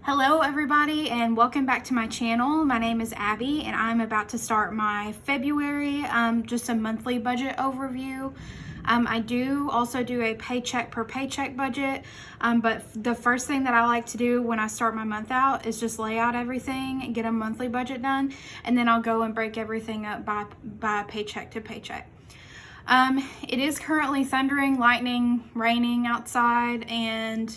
Hello everybody and welcome back to my channel. My name is Abby and I'm about to start my February, just a monthly budget overview. I do also do a paycheck per paycheck budget, but the first thing that I like to do when I start my month out is just lay out everything and get a monthly budget done, and then I'll go and break everything up by paycheck to paycheck. It is currently thundering, lightning, raining outside, and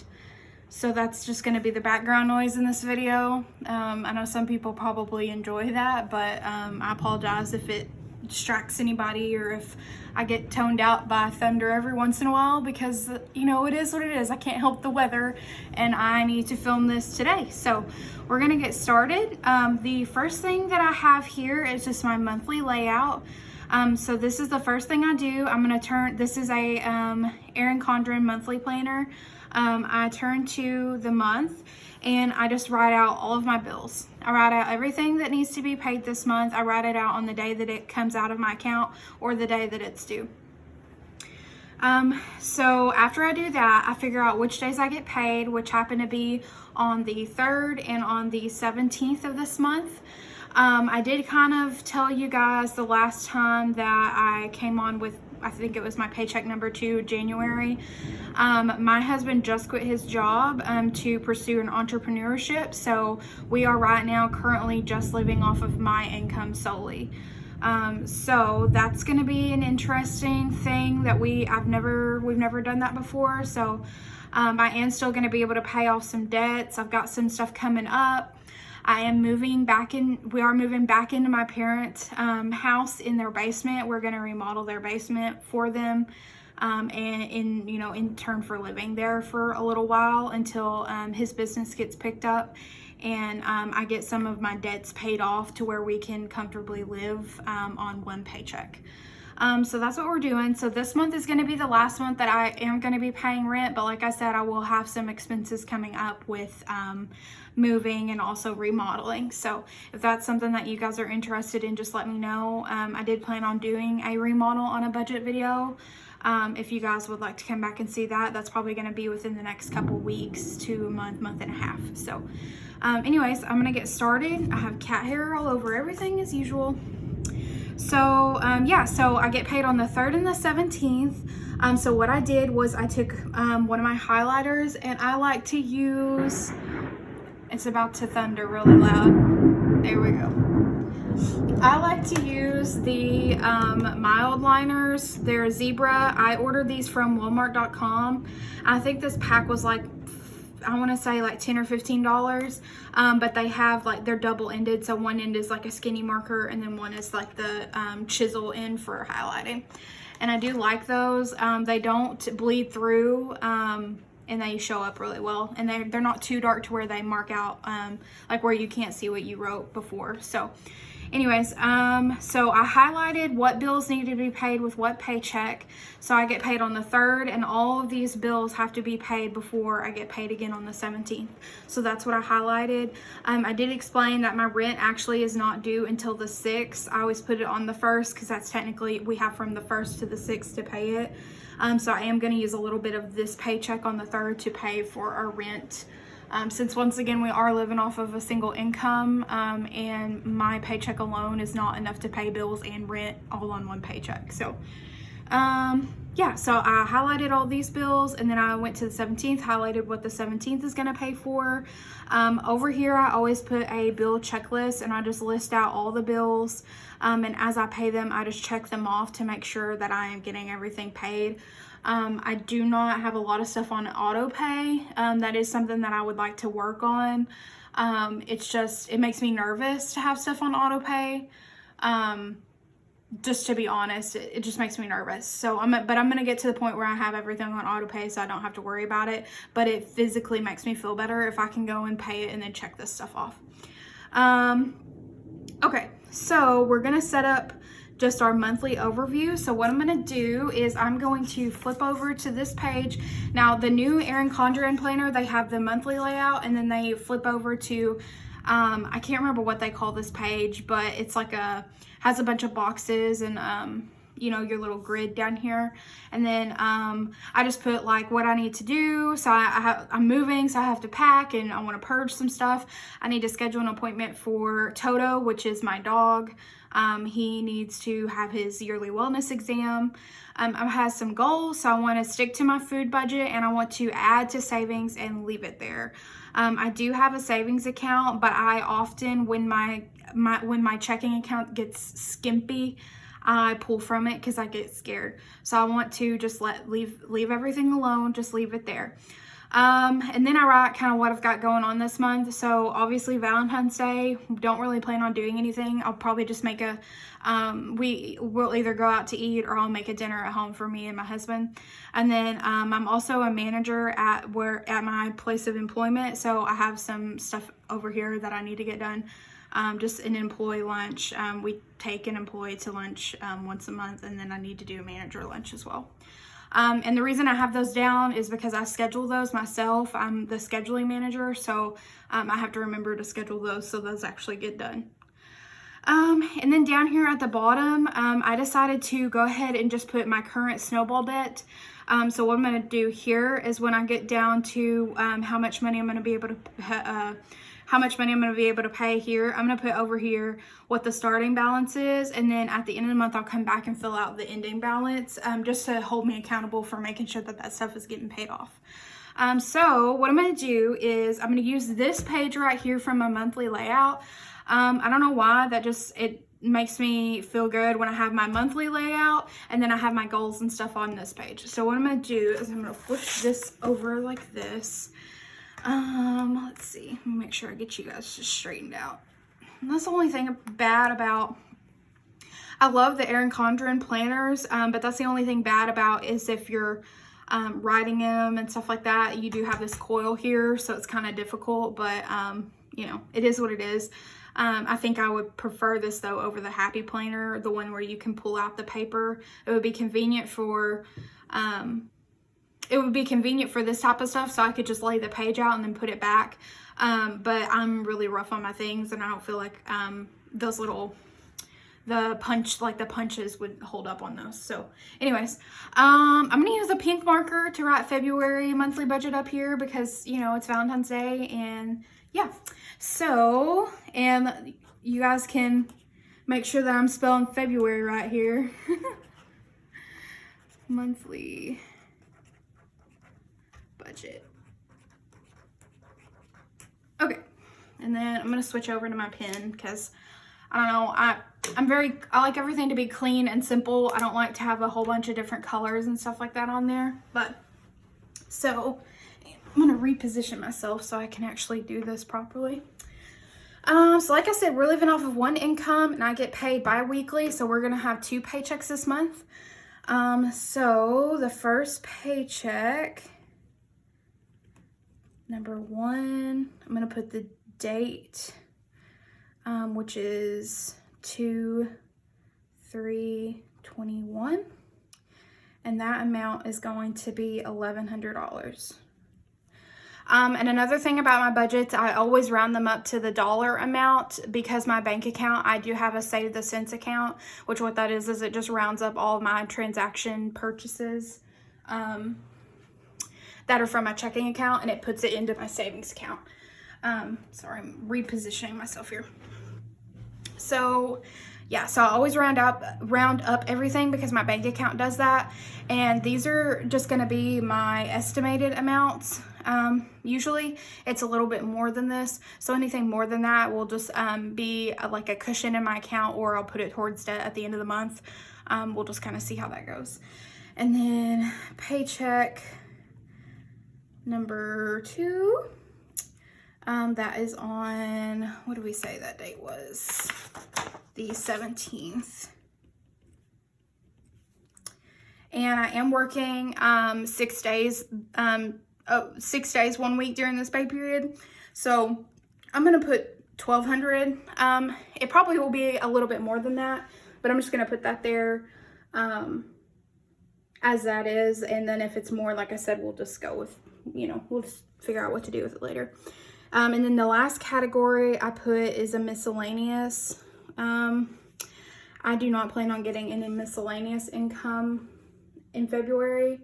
so that's just going to be the background noise in this video. I know some people probably enjoy that, but I apologize if it distracts anybody or if I get toned out by thunder every once in a while, because you know, it is what it is. I can't help the weather and I need to film this today. So we're going to get started. The first thing that I have here is just my monthly layout. So this is the first thing I do. This is a Erin Condren monthly planner. I turn to the month and I just write out all of my bills. I write out everything that needs to be paid this month. I write it out on the day that it comes out of my account or the day that it's due. So after I do that, I figure out which days I get paid, which happen to be on the 3rd and on the 17th of this month. I did kind of tell you guys the last time that I came on with, I think it was my paycheck number 2, January. My husband just quit his job to pursue an entrepreneurship. So we are right now currently just living off of my income solely. So that's going to be an interesting thing that we've never done that before. So I am still going to be able to pay off some debts. I've got some stuff coming up. We are moving back into my parents' house in their basement. We're going to remodel their basement for them, and in turn for living there for a little while until his business gets picked up and I get some of my debts paid off to where we can comfortably live on one paycheck. So that's what we're doing. So this month is going to be the last month that I am going to be paying rent, but like I said, I will have some expenses coming up with moving and also remodeling. So if that's something that you guys are interested in, just let me know. I did plan on doing a remodel on a budget video. If you guys would like to come back and see that, that's probably going to be within the next couple weeks to a month and a half. So anyways, I'm going to get started. I have cat hair all over everything as usual. So so I get paid on the 3rd and the 17th. So what I did was I took one of my highlighters, and I like to use, it's about to thunder really loud. There we go. I like to use the mild liners. They're Zebra. I ordered these from Walmart.com. I think this pack was like, I want to say like $10 or $15, but they have like, they're double-ended, so one end is like a skinny marker and then one is like the chisel end for highlighting. And I do like those. They don't bleed through, and they show up really well, and they're not too dark to where they mark out like where you can't see what you wrote before. So anyways, so I highlighted what bills needed to be paid with what paycheck. So I get paid on the 3rd, and all of these bills have to be paid before I get paid again on the 17th. So that's what I highlighted. I did explain that my rent actually is not due until the 6th. I always put it on the 1st because that's technically, we have from the 1st to the 6th to pay it. So I am going to use a little bit of this paycheck on the 3rd to pay for our rent. Since once again, we are living off of a single income, and my paycheck alone is not enough to pay bills and rent all on one paycheck. So, so I highlighted all these bills, and then I went to the 17th, highlighted what the 17th is going to pay for. Over here, I always put a bill checklist, and I just list out all the bills. And as I pay them, I just check them off to make sure that I am getting everything paid. I do not have a lot of stuff on auto pay. That is something that I would like to work on. It makes me nervous to have stuff on auto pay. Just to be honest, it just makes me nervous. So I'm going to get to the point where I have everything on auto pay so I don't have to worry about it. But it physically makes me feel better if I can go and pay it and then check this stuff off. Okay, so we're going to set up just our monthly overview. So what I'm going to do is I'm going to flip over to this page. Now the new Erin Condren planner, they have the monthly layout, and then they flip over to I can't remember what they call this page, but it's like has a bunch of boxes, and you know, your little grid down here. And then I just put like what I need to do. So I'm moving, so I have to pack and I want to purge some stuff. I need to schedule an appointment for Toto, which is my dog. He needs to have his yearly wellness exam. I have some goals, so I want to stick to my food budget and I want to add to savings and leave it there. I do have a savings account, but I often, when my checking account gets skimpy, I pull from it because I get scared. So I want to just leave everything alone, just leave it there. And then I write kind of what I've got going on this month. So obviously Valentine's Day, don't really plan on doing anything. I'll probably just make we'll either go out to eat or I'll make a dinner at home for me and my husband. And then I'm also a manager at my place of employment. So I have some stuff over here that I need to get done. Just an employee lunch. We take an employee to lunch once a month, and then I need to do a manager lunch as well. And the reason I have those down is because I schedule those myself. I'm the scheduling manager, so I have to remember to schedule those so those actually get done. And then down here at the bottom, I decided to go ahead and just put my current snowball debt. So what I'm going to do here is when I get down to how much money I'm going to be able to pay here, I'm going to put over here what the starting balance is, and then at the end of the month I'll come back and fill out the ending balance, just to hold me accountable for making sure that stuff is getting paid off. So what I'm going to do is I'm going to use this page right here from my monthly layout. I don't know why, it makes me feel good when I have my monthly layout and then I have my goals and stuff on this page. So what I'm going to do is I'm going to flip this over like this. Let's see, let me make sure I get you guys just straightened out. And that's the only thing bad about, I love the Erin Condren planners, but that's the only thing bad about is if you're writing them and stuff like that, you do have this coil here, so it's kind of difficult, but you know, it is what it is. I think I would prefer this though over the Happy Planner, the one where you can pull out the paper. It would be convenient for this type of stuff, so I could just lay the page out and then put it back. But I'm really rough on my things, and I don't feel like the punches would hold up on those. So anyways, I'm gonna use a pink marker to write February monthly budget up here because, you know, it's Valentine's Day, and yeah. So, and you guys can make sure that I'm spelling February right here. Monthly budget. Okay, and then I'm gonna switch over to my pen because I don't know, I like everything to be clean and simple. I don't like to have a whole bunch of different colors and stuff like that on there. But so I'm gonna reposition myself so I can actually do this properly. So like I said, we're living off of one income and I get paid bi-weekly, so we're gonna have 2 paychecks this month. So the first paycheck, number 1, I'm gonna put the date, which is 2/3/21, and that amount is going to be $1,100. And another thing about my budgets, I always round them up to the dollar amount because my bank account, I do have a save the cents account, which what that is it just rounds up all my transaction purchases that are from my checking account, and it puts it into my savings account. Sorry, I'm repositioning myself here. So yeah, so I always round up everything because my bank account does that. And these are just gonna be my estimated amounts. Usually it's a little bit more than this. So anything more than that will just be like a cushion in my account, or I'll put it towards debt at the end of the month. We'll just kind of see how that goes. And then paycheck number 2. That is on, what did we say that date was? The 17th. And I am working 6 days, 6 days 1 week during this pay period. So I'm gonna put $1,200. It probably will be a little bit more than that, but I'm just gonna put that there as that is. And then if it's more, like I said, we'll just go with, you know, we'll just figure out what to do with it later. And then the last category I put is a miscellaneous. I do not plan on getting any miscellaneous income in February.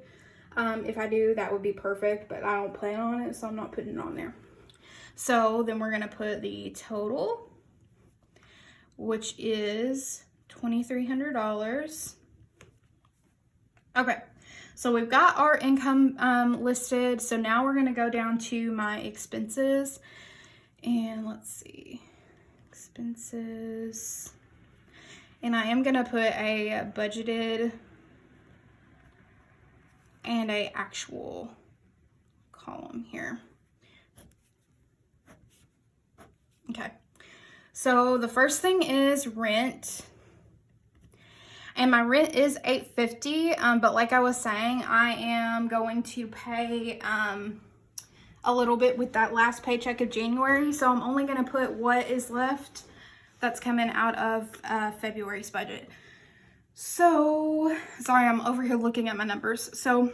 If I do, that would be perfect, but I don't plan on it, so I'm not putting it on there. So then we're going to put the total, which is $2,300. Okay, so we've got our income listed. So now we're going to go down to my expenses. And let's see, expenses. And I am going to put a budgeted and a actual column here. Okay, so the first thing is rent. And my rent is $850, but like I was saying, I am going to pay a little bit with that last paycheck of January. So I'm only going to put what is left that's coming out of February's budget. So, sorry, I'm over here looking at my numbers. So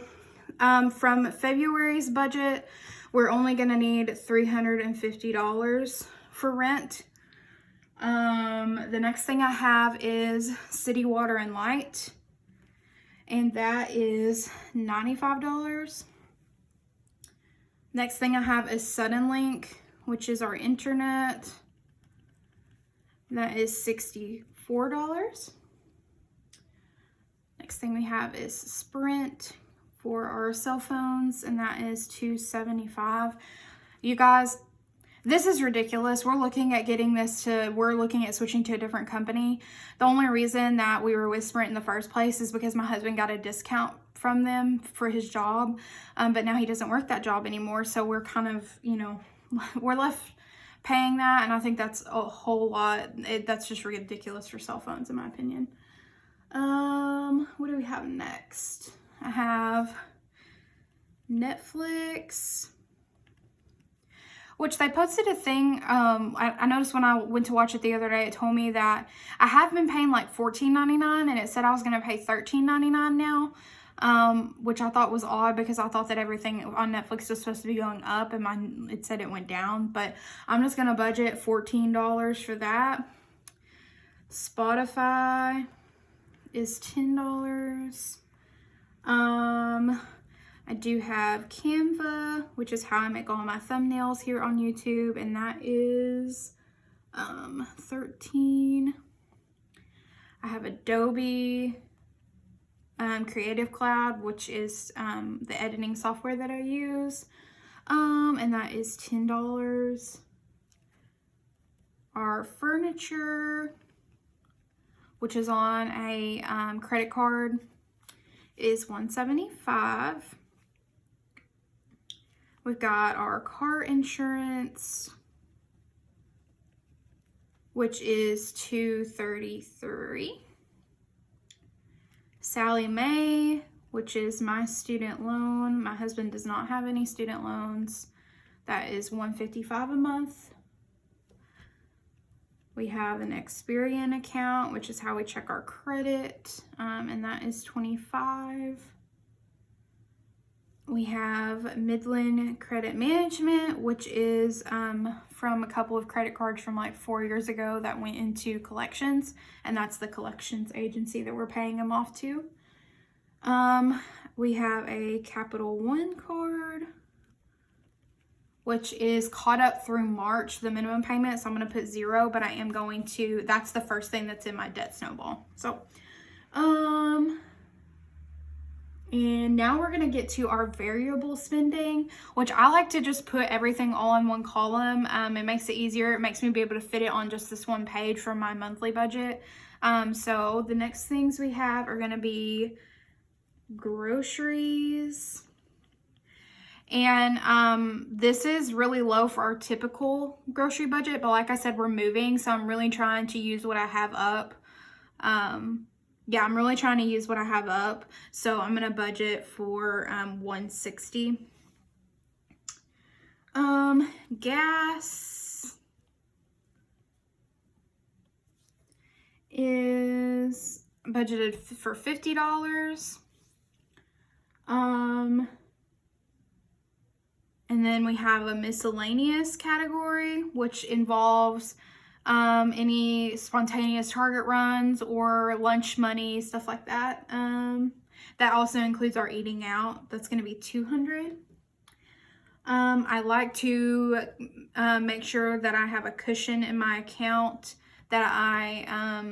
from February's budget, we're only going to need $350 for rent. The next thing I have is city water and light, and that is $95. Next thing I have is Suddenlink, which is our internet. That is $64. Next thing we have is Sprint for our cell phones, and that is $275. You guys, this is ridiculous. We're looking at switching to a different company. The only reason that we were with Sprint in the first place is because my husband got a discount from them for his job, but now he doesn't work that job anymore. So we're kind of, we're left paying that, and I think that's a whole lot. That's just ridiculous for cell phones, in my opinion. What do we have next? I have Netflix, which they posted a thing. I noticed when I went to watch it the other day, it told me that I have been paying like $14.99, and it said I was going to pay $13.99 now, which I thought was odd because I thought that everything on Netflix was supposed to be going up, and it said it went down. But I'm just going to budget $14 for that. Spotify is $10. I do have Canva, which is how I make all my thumbnails here on YouTube, and that is $13. I have Adobe Creative Cloud, which is the editing software that I use, and that is $10. Our furniture, which is on a credit card, is $175. We've got our car insurance, which is $233. Sally Mae, which is my student loan. My husband does not have any student loans. That is $155 a month. We have an Experian account, which is how we check our credit, and that is $25. We have Midland Credit Management, which is from a couple of credit cards from like 4 years ago that went into collections, and that's the collections agency that we're paying them off to. We have a Capital One card, which is caught up through March, the minimum payment. So I'm going to put $0, but I am going to, that's the first thing that's in my debt snowball. So, and now we're going to get to our variable spending, which I like to just put everything all in one column. It makes it easier. It makes me be able to fit it on just this one page for my monthly budget. So the next things we have are going to be groceries. And this is really low for our typical grocery budget, but like I said, we're moving, so I'm really trying to use what I have up. Yeah, I'm really trying to use what I have up, so I'm gonna budget for $160. Gas is budgeted for $50. And then we have a miscellaneous category, which involves any spontaneous Target runs or lunch money, stuff like that. That also includes our eating out. That's going to be $200. I like to make sure that I have a cushion in my account that I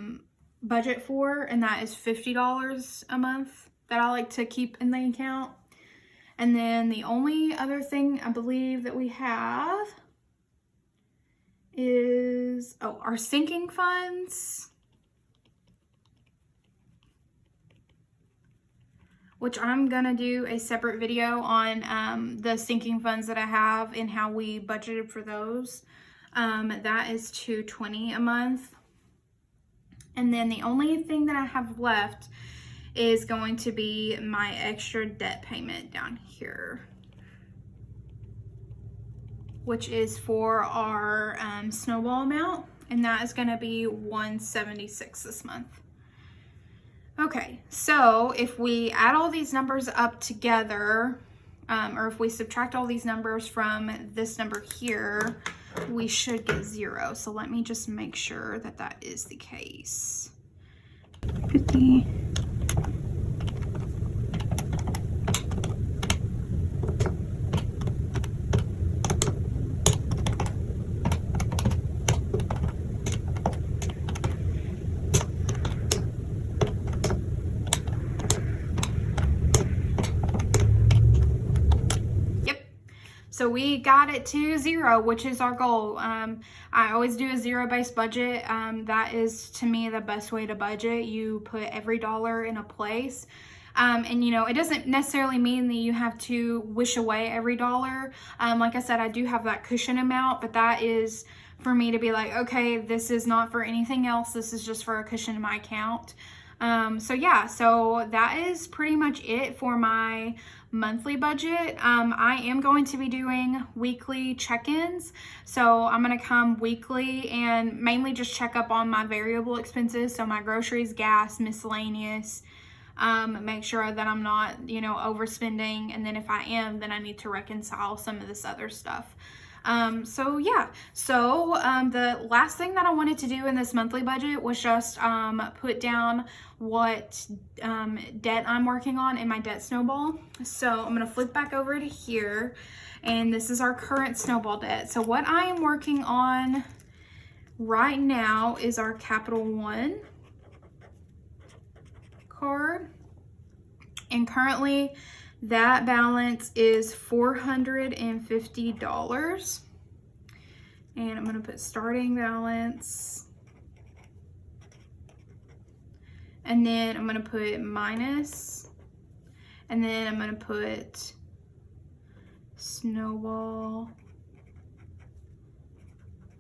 budget for, and that is $50 a month that I like to keep in the account. And then the only other thing I believe that we have is, our sinking funds, which I'm gonna do a separate video on the sinking funds that I have and how we budgeted for those. That is $220 a month. And then the only thing that I have left is going to be my extra debt payment down here, which is for our snowball amount, and that is going to be $176 this month. Okay, so if we add all these numbers up together, or if we subtract all these numbers from this number here, we should get 0. So let me just make sure that that is the case. 50. So we got it to 0, which is our goal. I always do a zero-based budget. That is, to me, the best way to budget. You put every dollar in a place. And, you know, it doesn't necessarily mean that you have to wish away every dollar. Like I said, I do have that cushion amount, but that is for me to be like, okay, this is not for anything else. This is just for a cushion in my account. So yeah, so that is pretty much it for my monthly budget. I am going to be doing weekly check-ins. So I'm going to come weekly and mainly just check up on my variable expenses. So my groceries, gas, miscellaneous, make sure that I'm not, you know, overspending. And then if I am, then I need to reconcile some of this other stuff. So yeah, so the last thing that I wanted to do in this monthly budget was just put down what debt I'm working on in my debt snowball. So I'm gonna flip back over to here, and this is our current snowball debt. So what I am working on right now is our Capital One card, and currently that balance is $450. And I'm going to put starting balance. And then I'm going to put minus. And then I'm going to put snowball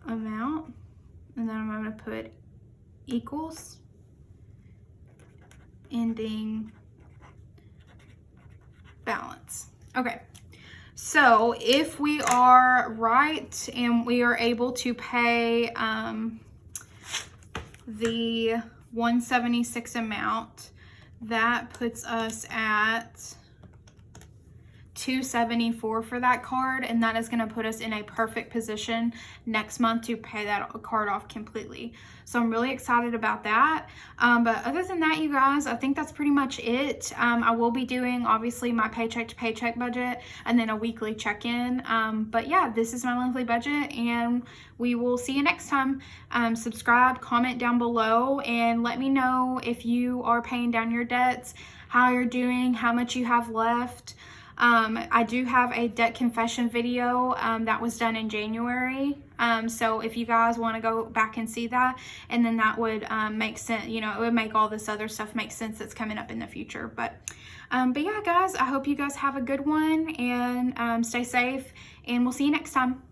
amount. And then I'm going to put equals ending balance. Okay, so if we are right and we are able to pay the $176 amount, that puts us at $274 for that card, and that is going to put us in a perfect position next month to pay that card off completely. So I'm really excited about that. But other than that, you guys, I think that's pretty much it. I will be doing obviously my paycheck to paycheck budget and then a weekly check-in. But yeah, this is my monthly budget, and we will see you next time. Subscribe, comment down below, and let me know if you are paying down your debts, how you're doing, how much you have left. I do have a debt confession video that was done in January. So if you guys want to go back and see that, and then that would make sense, you know, it would make all this other stuff make sense that's coming up in the future. But yeah, guys, I hope you guys have a good one, and stay safe, and we'll see you next time.